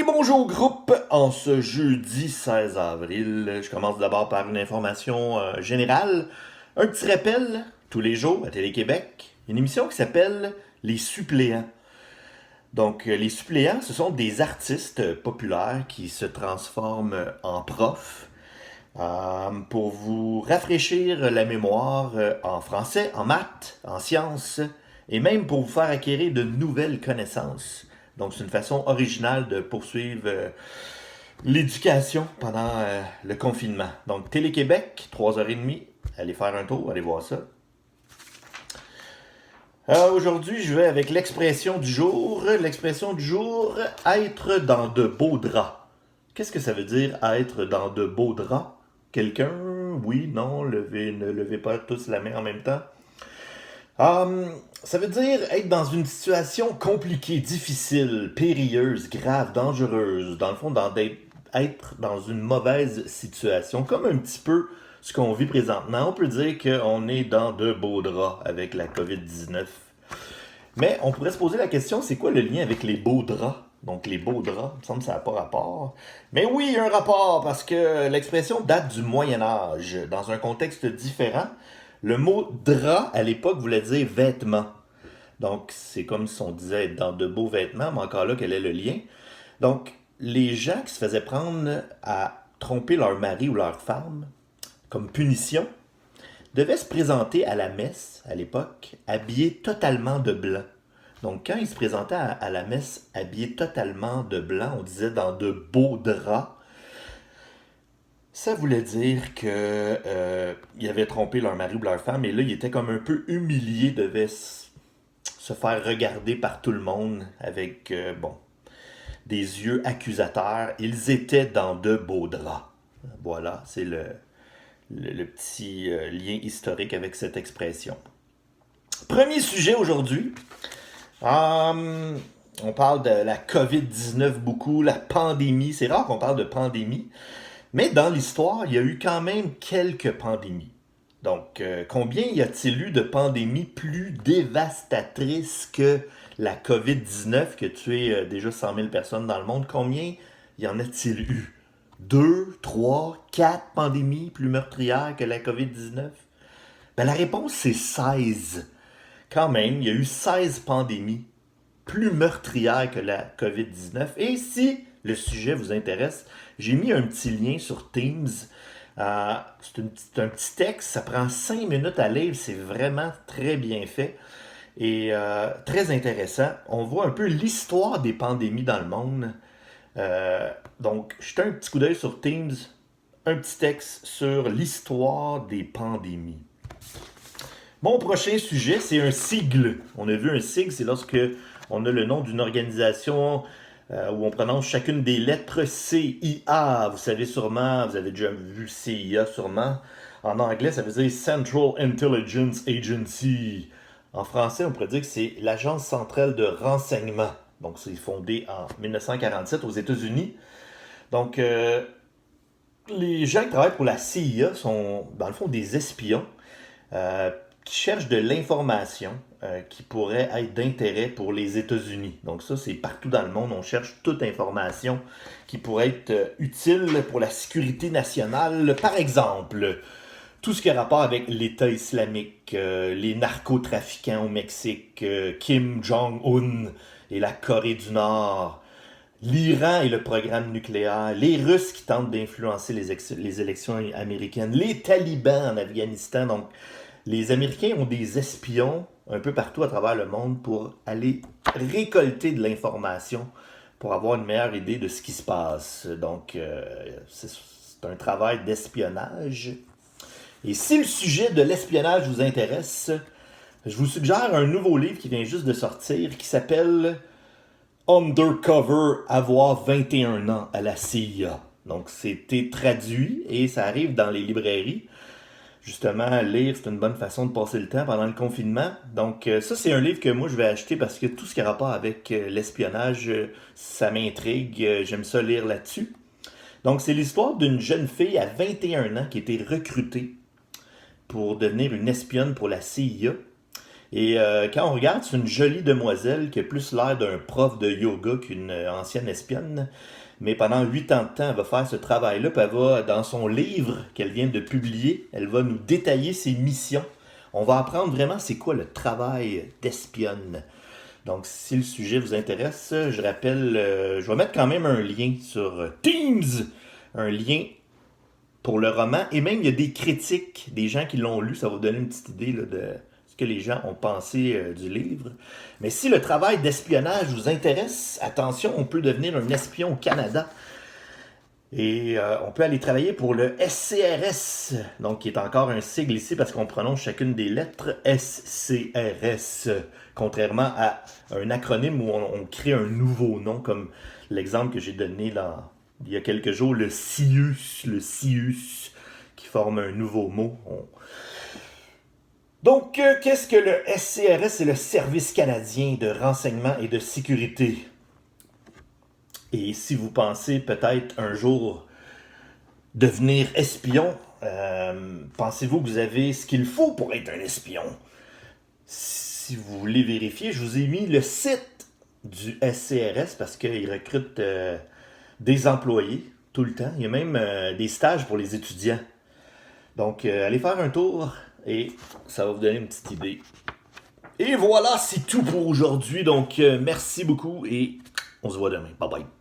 bonjour groupe, en ce jeudi 16 avril, je commence d'abord par une information générale. Un petit rappel, tous les jours à Télé-Québec, une émission qui s'appelle Les suppléants. Donc les suppléants, ce sont des artistes populaires qui se transforment en profs pour vous rafraîchir la mémoire en français, en maths, en sciences et même pour vous faire acquérir de nouvelles connaissances. Donc c'est une façon originale de poursuivre l'éducation pendant le confinement. Donc Télé-Québec, 3h30, allez faire un tour, allez voir ça. Aujourd'hui, je vais avec l'expression du jour. L'expression du jour, être dans de beaux draps. Qu'est-ce que ça veut dire être dans de beaux draps? Quelqu'un? Oui, non, levez, ne levez pas tous la main en même temps. Ça veut dire être dans une situation compliquée, difficile, périlleuse, grave, dangereuse. Dans le fond, être dans une mauvaise situation. Comme un petit peu ce qu'on vit présentement. On peut dire qu'on est dans de beaux draps avec la COVID-19. Mais on pourrait se poser la question, c'est quoi le lien avec les beaux draps? Donc les beaux draps, il me semble que ça n'a pas rapport. Mais oui, il y a un rapport parce que l'expression date du Moyen Âge, dans un contexte différent. Le mot drap à l'époque voulait dire vêtements. Donc c'est comme si on disait être dans de beaux vêtements, mais encore là, quel est le lien? Donc les gens qui se faisaient prendre à tromper leur mari ou leur femme comme punition devaient se présenter à la messe à l'époque habillés totalement de blanc. Donc quand ils se présentaient à la messe habillés totalement de blanc, on disait dans de beaux draps, ça voulait dire que ils avaient trompé leur mari ou leur femme et là ils étaient comme un peu humiliés, devaient se faire regarder par tout le monde avec des yeux accusateurs. Ils étaient dans de beaux draps. Voilà, c'est le petit lien historique avec cette expression. Premier sujet aujourd'hui. On parle de la COVID-19 beaucoup, la pandémie. C'est rare qu'on parle de pandémie. Mais dans l'histoire, il y a eu quand même quelques pandémies. Donc, combien y a-t-il eu de pandémies plus dévastatrices que la COVID-19 qui a tué déjà 100 000 personnes dans le monde? Combien y en a-t-il eu? Deux, trois, quatre pandémies plus meurtrières que la COVID-19? Ben, la réponse, c'est 16. Quand même, il y a eu 16 pandémies plus meurtrières que la COVID-19. Et si le sujet vous intéresse, j'ai mis un petit lien sur Teams. C'est un petit texte, ça prend 5 minutes à lire, c'est vraiment très bien fait et très intéressant. On voit un peu l'histoire des pandémies dans le monde. Donc, jetez un petit coup d'œil sur Teams, un petit texte sur l'histoire des pandémies. Mon prochain sujet, c'est un sigle. On a vu un sigle, c'est lorsque on a le nom d'une organisation où on prononce chacune des lettres CIA. Vous savez sûrement, vous avez déjà vu CIA sûrement. En anglais, ça veut dire Central Intelligence Agency. En français, on pourrait dire que c'est l'Agence centrale de renseignement. Donc, c'est fondé en 1947 aux États-Unis. Donc, les gens qui travaillent pour la CIA sont, dans le fond, des espions qui cherchent de l'information qui pourrait être d'intérêt pour les États-Unis. Donc ça, c'est partout dans le monde. On cherche toute information qui pourrait être utile pour la sécurité nationale. Par exemple, tout ce qui a rapport avec l'État islamique, les narcotrafiquants au Mexique, Kim Jong-un et la Corée du Nord, l'Iran et le programme nucléaire, les Russes qui tentent d'influencer les élections américaines, les talibans en Afghanistan. Donc, les Américains ont des espions un peu partout à travers le monde pour aller récolter de l'information pour avoir une meilleure idée de ce qui se passe. Donc, c'est un travail d'espionnage. Et si le sujet de l'espionnage vous intéresse, je vous suggère un nouveau livre qui vient juste de sortir qui s'appelle Undercover, avoir 21 ans à la CIA. Donc, c'était traduit et ça arrive dans les librairies. Justement, lire, c'est une bonne façon de passer le temps pendant le confinement. Donc, ça, c'est un livre que moi, je vais acheter parce que tout ce qui a rapport avec l'espionnage, ça m'intrigue. J'aime ça lire là-dessus. Donc, c'est l'histoire d'une jeune fille à 21 ans qui a été recrutée pour devenir une espionne pour la CIA. Et quand on regarde, c'est une jolie demoiselle qui a plus l'air d'un prof de yoga qu'une ancienne espionne. Mais pendant 8 ans de temps, elle va faire ce travail-là, puis elle va, dans son livre qu'elle vient de publier, elle va nous détailler ses missions. On va apprendre vraiment c'est quoi le travail d'espionne. Donc, si le sujet vous intéresse, je rappelle, je vais mettre quand même un lien sur Teams, un lien pour le roman. Et même, il y a des critiques, des gens qui l'ont lu, ça va vous donner une petite idée là, de ce que les gens ont pensé du livre. Mais si le travail d'espionnage vous intéresse, attention, on peut devenir un espion au Canada. Et on peut aller travailler pour le SCRS, donc qui est encore un sigle ici parce qu'on prononce chacune des lettres SCRS, contrairement à un acronyme où on crée un nouveau nom, comme l'exemple que j'ai donné là, il y a quelques jours, le CIUS, qui forme un nouveau mot. Donc, qu'est-ce que le SCRS? C'est le Service canadien de renseignement et de sécurité. Et si vous pensez peut-être un jour devenir espion, pensez-vous que vous avez ce qu'il faut pour être un espion? Si vous voulez vérifier, je vous ai mis le site du SCRS parce qu'il recrute des employés tout le temps. Il y a même des stages pour les étudiants. Donc, allez faire un tour et ça va vous donner une petite idée. Et voilà, c'est tout pour aujourd'hui. Donc, merci beaucoup et on se voit demain. Bye bye.